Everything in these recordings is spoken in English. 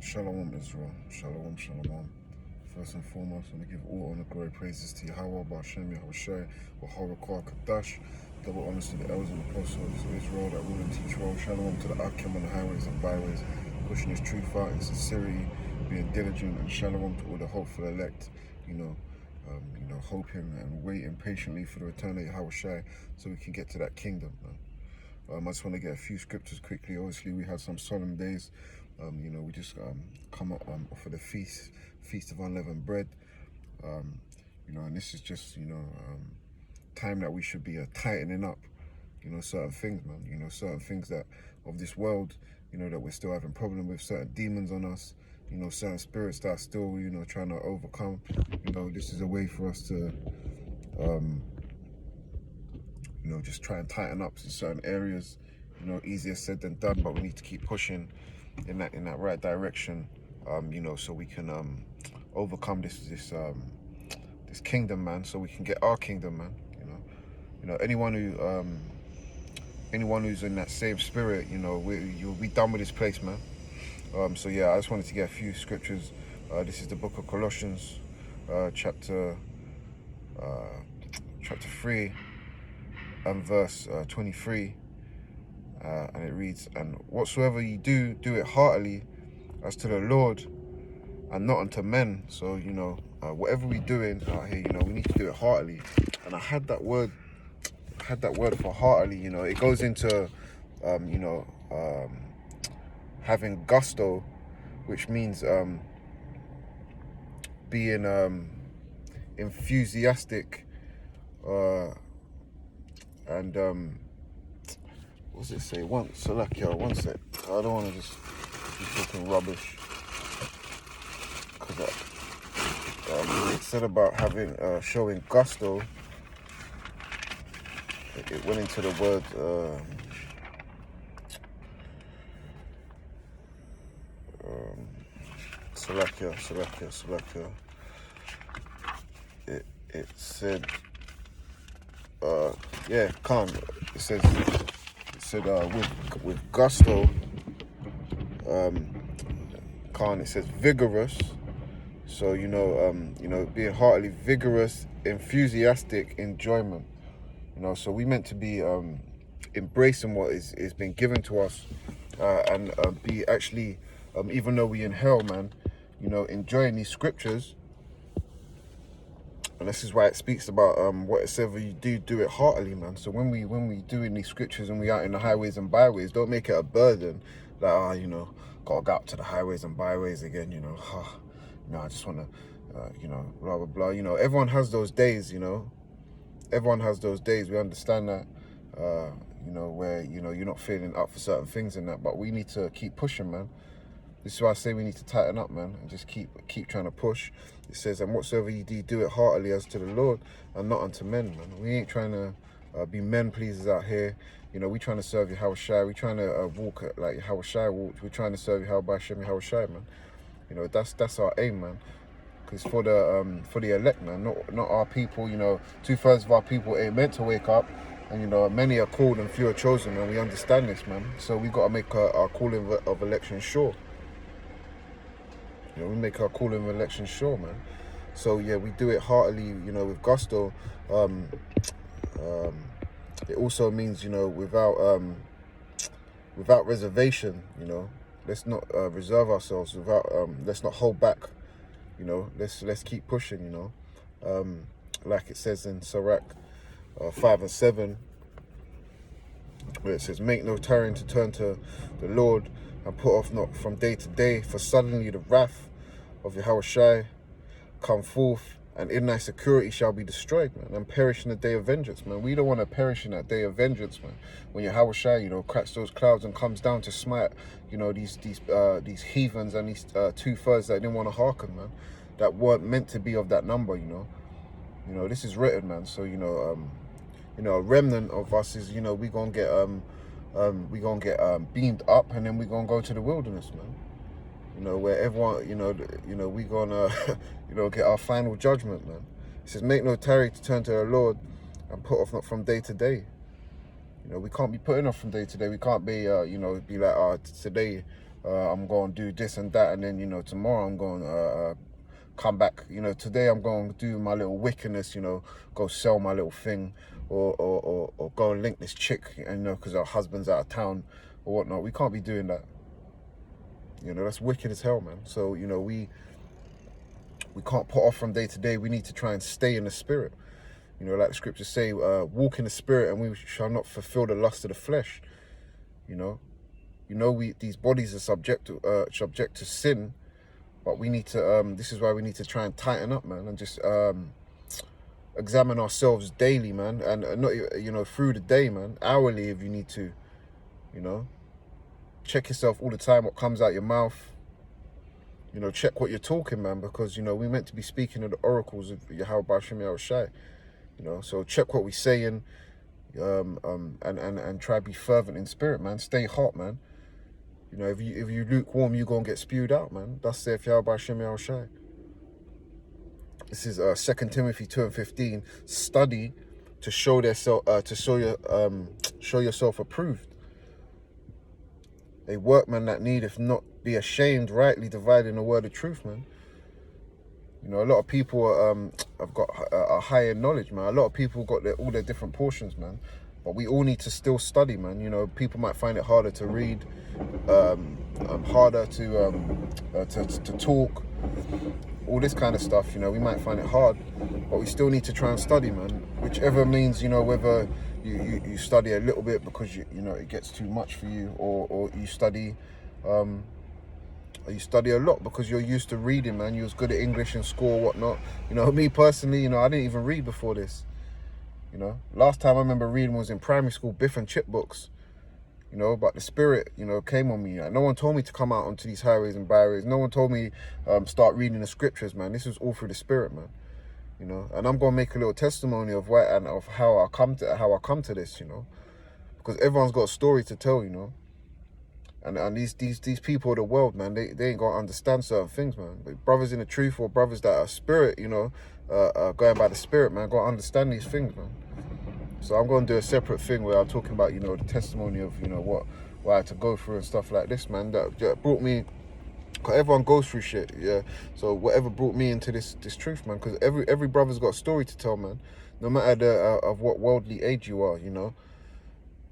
Shalom Israel, shalom, shalom. First and foremost, I want to give all honor, glory, praises to Yahweh, Ba'ashem, Yahushai, Wahara Kadash. Double honors to the elders and apostles of Israel that rule and teach well. Shalom to the Akim on the highways and byways, pushing his truth out in sincerity, being diligent, and shalom to all the hopeful elect, hoping and waiting patiently for the return of Yahushai so we can get to that kingdom. I just want to get a few scriptures quickly. Obviously, we had some solemn days. We just come up for the feast of unleavened bread. And this is just time that we should be tightening up. Certain things, man. Certain things that of this world. That we're still having problem with. Certain demons on us. Certain spirits that are still trying to overcome. This is a way for us to just try and tighten up in certain areas. Easier said than done, but we need to keep pushing in that right direction. So we can overcome this kingdom, man. So we can get our kingdom, man. Anyone who's in that same spirit, you'll be done with this place, man. So yeah, I just wanted to get a few scriptures. This is the book of Colossians, chapter 3 and verse 23. And it reads, "And whatsoever you do, do it heartily as to the Lord and not unto men." So, whatever we're doing out here, we need to do it heartily. And I had that word for heartily, it goes into, having gusto, which means being enthusiastic and what does it say? One sec. I don't want to just be talking rubbish. Because it said about having showing gusto. It went into the word Salakia. It said Khan. It said with gusto. Khan. It says vigorous. So being heartily vigorous, enthusiastic enjoyment. So we meant to be embracing what is been given to us, and be actually, even though we in hell, man, enjoying these scriptures. And this is why it speaks about whatever you do it heartily, man. So when we doing these scriptures and we out in the highways and byways, don't make it a burden. Like, gotta go out to the highways and byways again, I just want to, blah, blah, blah. Everyone has those days, Everyone has those days. We understand that, where, you're not feeling up for certain things and that. But we need to keep pushing, man. This is why I say we need to tighten up, man, and just keep trying to push. It says, "And whatsoever you do it heartily as to the Lord and not unto men," man. We ain't trying to be men pleasers out here. We trying to serve Yahushai. We trying to walk like Yahushai walked. We're trying to serve Ba'ashem Yahushai, man. That's our aim, man. Because for the elect, man, not our people. 2/3 of our people ain't meant to wake up, and many are called and few are chosen, man. We understand this, man. So we got to make our calling of election sure. We make our calling of election sure, man. So yeah, we do it heartily, with gusto. It also means, without reservation. Let's not reserve ourselves. Let's not hold back. Let's keep pushing. Like it says in Sirach 5 and 7, where it says, "Make no tarrying to turn to the Lord, and put off not from day to day, for suddenly the wrath of Yahushai come forth, and in thy security shall be destroyed, man, and perish in the day of vengeance," man. We don't want to perish in that day of vengeance, man. When Yahushai, cracks those clouds and comes down to smite, these heathens and these 2/3 that didn't want to hearken, man, that weren't meant to be of that number, This is written, man. So a remnant of us is, we gonna get beamed up, and then we gonna go to the wilderness, man. Where everyone, we gonna, get our final judgment, man. It says, "Make no tarry to turn to the Lord, and put off not from day to day." We can't be putting off from day to day. We can't be, be like, today, I'm going to do this and that, and then, you know, tomorrow I'm going to come back. You know, today I'm going to do my little wickedness, you know, go sell my little thing, or go and link this chick, and, you know, because our husband's out of town or whatnot. We can't be doing that. You know, that's wicked as hell, man. So, you know, we can't put off from day to day. We need to try and stay in the spirit. You know, like the scriptures say, walk in the spirit and we shall not fulfill the lust of the flesh. You know, these bodies are subject to sin, but we need to, this is why we need to try and tighten up, man, and just examine ourselves daily, man, and not, you know, through the day, man, hourly if you need to, you know. Check yourself all the time, what comes out your mouth. You know, check what you're talking, man, because, you know, we're meant to be speaking of the oracles of Yahweh B'Shem Yahushai. You know, so check what we're saying, and try to be fervent in spirit, man. Stay hot, man. You know, if you lukewarm, you're going to get spewed out, man. Thus saith Yahweh B'Shem Yahushai. This is 2 Timothy 2:15. Study to show show yourself approved. A workman that needeth not be ashamed, rightly dividing the word of truth, man. You know, a lot of people have got a higher knowledge, man. A lot of people got all their different portions, man. But we all need to still study, man. You know, people might find it harder to read, harder to talk, all this kind of stuff. You know, we might find it hard, but we still need to try and study, man. Whichever means, you know, whether you study a little bit because you know it gets too much for you, or you study a lot because you're used to reading, man. You was good at English in school or whatnot. You know, me personally, you know, I didn't even read before this. You know, last time I remember reading was in primary school, Biff and Chip books. You know, but the spirit, you know, came on me. No one told me to come out onto these highways and byways. No one told me start reading the scriptures, man. This was all through the spirit, man. You know, and I'm gonna make a little testimony of why and of how I come to this. You know, because everyone's got a story to tell. You know. And these people of the world, man, they ain't gonna understand certain things, man. But brothers in the truth, or brothers that are spirit, you know, going by the spirit, man, gotta understand these things, man. So I'm gonna do a separate thing where I'm talking about, you know, the testimony of, you know, what I had to go through and stuff like this, man. That brought me. Cause everyone goes through shit, yeah. So whatever brought me into this truth, man. Because every brother's got a story to tell, man. No matter of what worldly age you are, you know.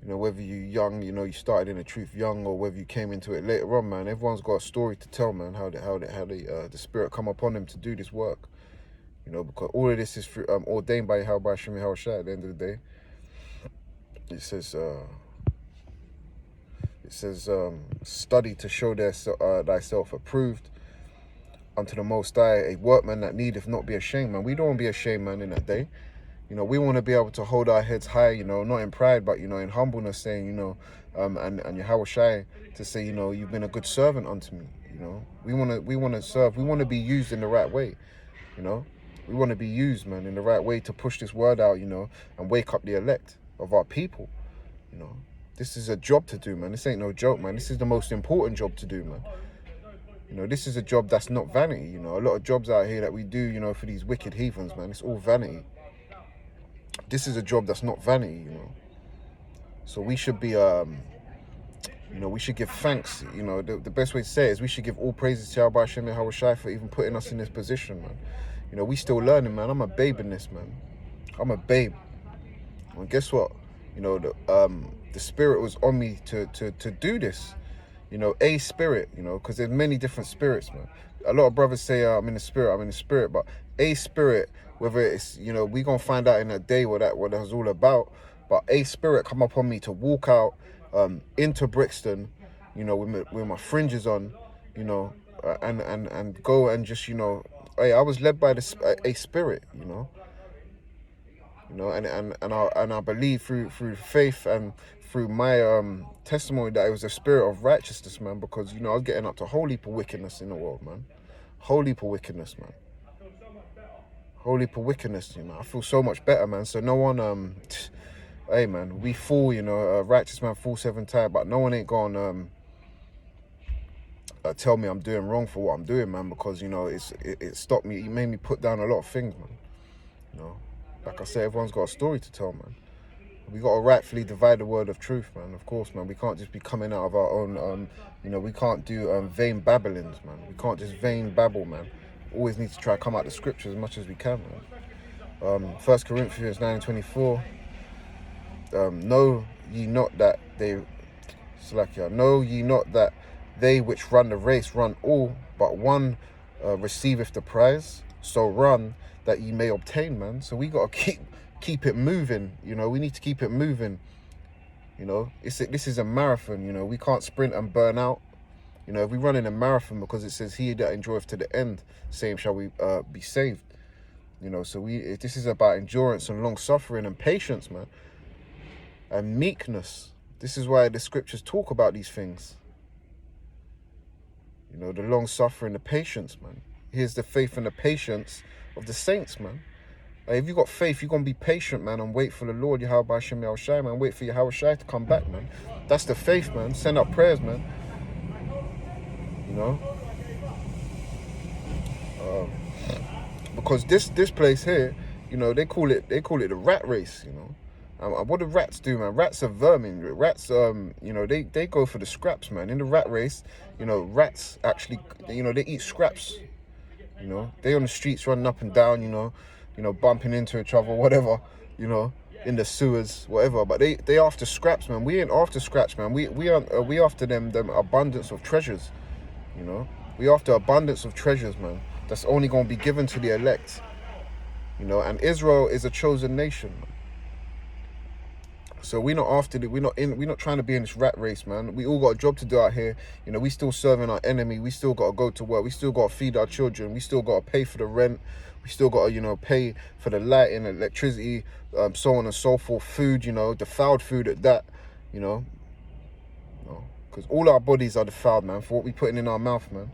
You know, whether you're young, you know, you started in the truth young, or whether you came into it later on, man. Everyone's got a story to tell, man. How the spirit come upon them to do this work. You know, because all of this is ordained by Yahweh B'Shem Yahushai. At the end of the day, it says, study to show thyself approved unto the Most High, a workman that needeth not be ashamed, man. We don't want to be ashamed, man, in that day. You know, we want to be able to hold our heads high, you know, not in pride, but, you know, in humbleness, saying, you know, and Yahushai to say, you know, you've been a good servant unto me. You know, we want to serve. We want to be used in the right way. You know, we want to be used, man, in the right way to push this word out, you know, and wake up the elect of our people. You know, this is a job to do, man. This ain't no joke, man. This is the most important job to do, man. You know, this is a job that's not vanity. You know, a lot of jobs out here that we do, you know, for these wicked heathens, man, it's all vanity. This is a job that's not vanity, you know. So we should be, you know, we should give thanks. You know, the best way to say it is we should give all praises to Yahweh B'Shem Yahushai for even putting us in this position, man. You know, we still learning, man. I'm a babe in this, man. I'm a babe. And guess what? You know, the spirit was on me to do this. You know, a spirit, you know, because there's many different spirits, man. A lot of brothers say, I'm in the spirit, but a spirit, whether it's, you know, we gonna find out in a day what that was all about, but a spirit come upon me to walk out into Brixton, you know, with my fringes on, you know, and go and just, you know, hey, I was led by a spirit, you know, and I believe through faith and through my testimony that it was a spirit of righteousness, man, because, you know, I was getting up to a whole heap of wickedness in the world, man. Whole heap of wickedness, man. Whole heap of wickedness, you know. I feel so much better, man. So no one, hey, man, we fall, you know, a righteous man fall 7 times, but no one ain't gonna tell me I'm doing wrong for what I'm doing, man, because, you know, it stopped me. It made me put down a lot of things, man. You know, like I said, everyone's got a story to tell, man. We got to rightfully divide the word of truth, man. Of course, man. We can't just be coming out of our own, we can't do vain babblings, man. We can't just vain babble, man. Always need to try to come out the scriptures as much as we can, man. 1 Corinthians 9:24. Know ye not that they which run the race run all, but one receiveth the prize. So run that ye may obtain, man. So we got to keep it moving. We need to keep it moving. This is a marathon. We can't sprint and burn out. If we run in a marathon, because it says, he that endureth to the end, same shall we be saved. So this is about endurance and long suffering and patience, man, and meekness. This is why the scriptures talk about these things. The long suffering, the patience, man. Here's the faith and the patience of the saints, man. If you got faith, you're going to be patient, man, and wait for the Lord, Yahweh Hashem Yahushai, man. Wait for Yahweh Shai to come back, man. That's the faith, man. Send up prayers, man. Because this place here, they call it the rat race, what do rats do, man? Rats are vermin. Rats, they go for the scraps, man. In the rat race, rats actually, they eat scraps. They on the streets running up and down, bumping into each other, whatever, in the sewers, whatever. But they after scraps, man. We ain't after scraps, man. We after them abundance of treasures, We after abundance of treasures, man. That's only going to be given to the elect, And Israel is a chosen nation, man. So we're not after it. We're not trying to be in this rat race, man. We all got a job to do out here. We still serving our enemy. We still got to go to work. We still got to feed our children. We still got to pay for the rent. We still got to, pay for the light and electricity, so on and so forth. Food, defiled food at that, because all our bodies are defiled, man, for what we putting in our mouth, man.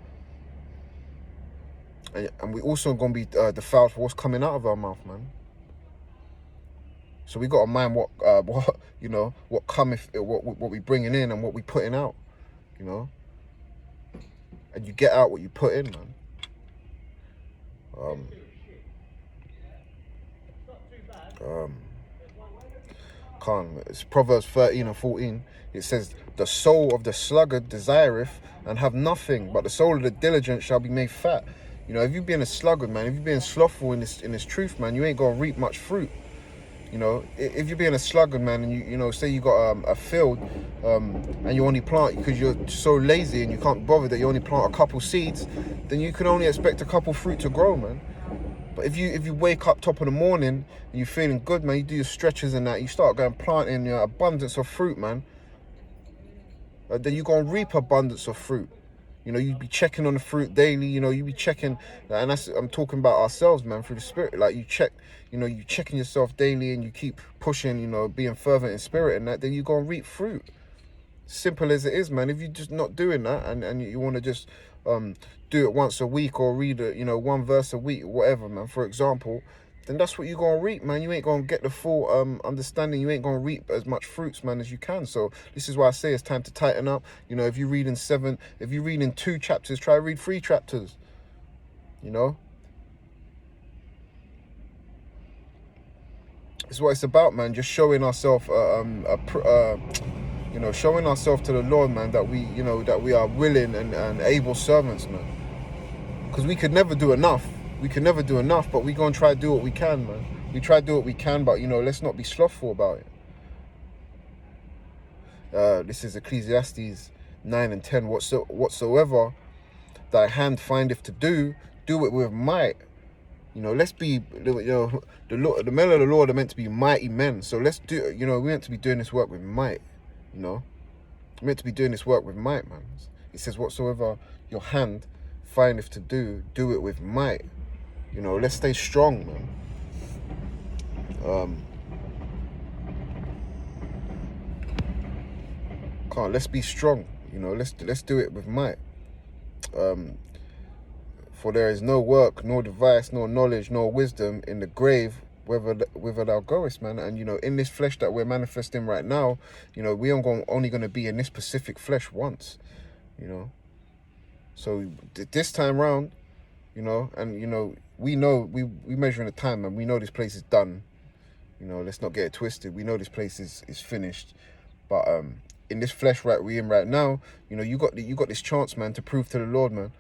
And we also going to be defiled for what's coming out of our mouth, man. So we got to mind what cometh, what we bringing in and what we putting out, And you get out what you put in, man. It's Proverbs 13:14. It says, the soul of the sluggard desireth and have nothing, but the soul of the diligent shall be made fat. If you're being a sluggard, man, if you're being slothful in this truth, man, you ain't gonna reap much fruit. If you're being a sluggard, man, and you say you got a field, and you only plant because you're so lazy and you can't bother that you only plant a couple seeds, then you can only expect a couple fruit to grow, man. But if you wake up top of the morning and you're feeling good, man, you do your stretches and that, you start going planting abundance of fruit, man. Then you're gonna reap abundance of fruit. You'd be checking on the fruit daily. You be checking, and I'm talking about ourselves, man, through the spirit. Like you check, you checking yourself daily, and you keep pushing, being fervent in spirit and that. Then you're gonna reap fruit. Simple as it is, man. If you're just not doing that, and you want to just do it once a week or read one verse a week, whatever, man. For example, then that's what you're gonna reap, man. You ain't gonna get the full understanding. You ain't gonna reap as much fruits, man, as you can. So this is why I say it's time to tighten up. If you're reading 2 chapters, try to read 3 chapters. It's what it's about, man. Just showing ourselves, showing ourselves to the Lord, man, that we are willing and able servants, man. Because we could never do enough. We can never do enough, but we're going to try to do what we can, man. We try to do what we can, but, let's not be slothful about it. This is Ecclesiastes 9:10. Whatsoever thy hand findeth to do it with might. Let's be, the men of the Lord are meant to be mighty men. So let's do, we're meant to be doing this work with might, We're meant to be doing this work with might, man. It says, whatsoever your hand findeth to do it with might. Let's stay strong, man. Let's be strong. Let's do it with might. For there is no work, nor device, nor knowledge, nor wisdom in the grave, whither thou goest, man. And in this flesh that we're manifesting right now, we are only going to be in this specific flesh once. So this time round, and we know we measuring the time, and we know this place is done. You know, let's not get it twisted. We know this place is finished, but in this flesh right we in right now, you know, you got this chance, man, to prove to the Lord, man.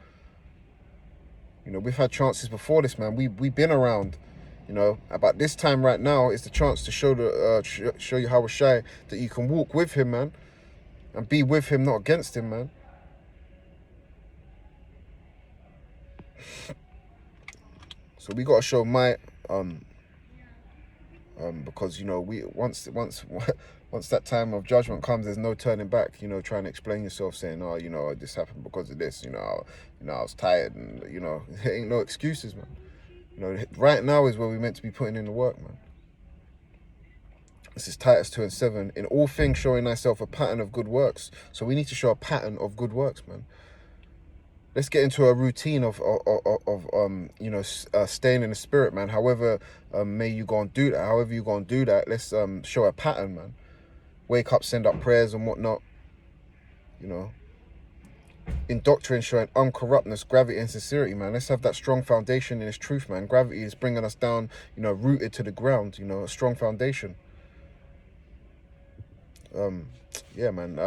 You know, we've had chances before this, man. We've been around. You know, about this time right now is the chance to show show you how shy that you can walk with him, man, and be with him, not against him, man. So we gotta show might, because you know we once that time of judgment comes, there's no turning back. You know, trying to explain yourself, saying, "Oh, you know, this happened because of this." You know, I was tired, and you know, there ain't no excuses, man. You know, right now is where we're meant to be putting in the work, man. This is Titus 2:7. In all things, showing thyself a pattern of good works. So we need to show a pattern of good works, man. Let's get into a routine of you know, staying in the spirit, man. However, may you go and do that. However you go and do that, let's show a pattern, man. Wake up, send up prayers and whatnot. You know, in doctrine, showing uncorruptness, gravity, and sincerity, man. Let's have that strong foundation in this truth, man. Gravity is bringing us down, you know, rooted to the ground. You know, a strong foundation. Yeah, man.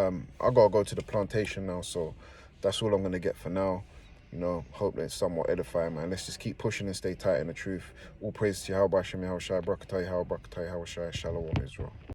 I gotta go to the plantation now, so that's all I'm gonna get for now. You know, hope that it's somewhat edifying, man. Let's just keep pushing and stay tight in the truth. All praise to Yahweh Shem Yahweh Shai, Barakatai Yahweh, Barakatai Yahweh Shai, Shalom Israel.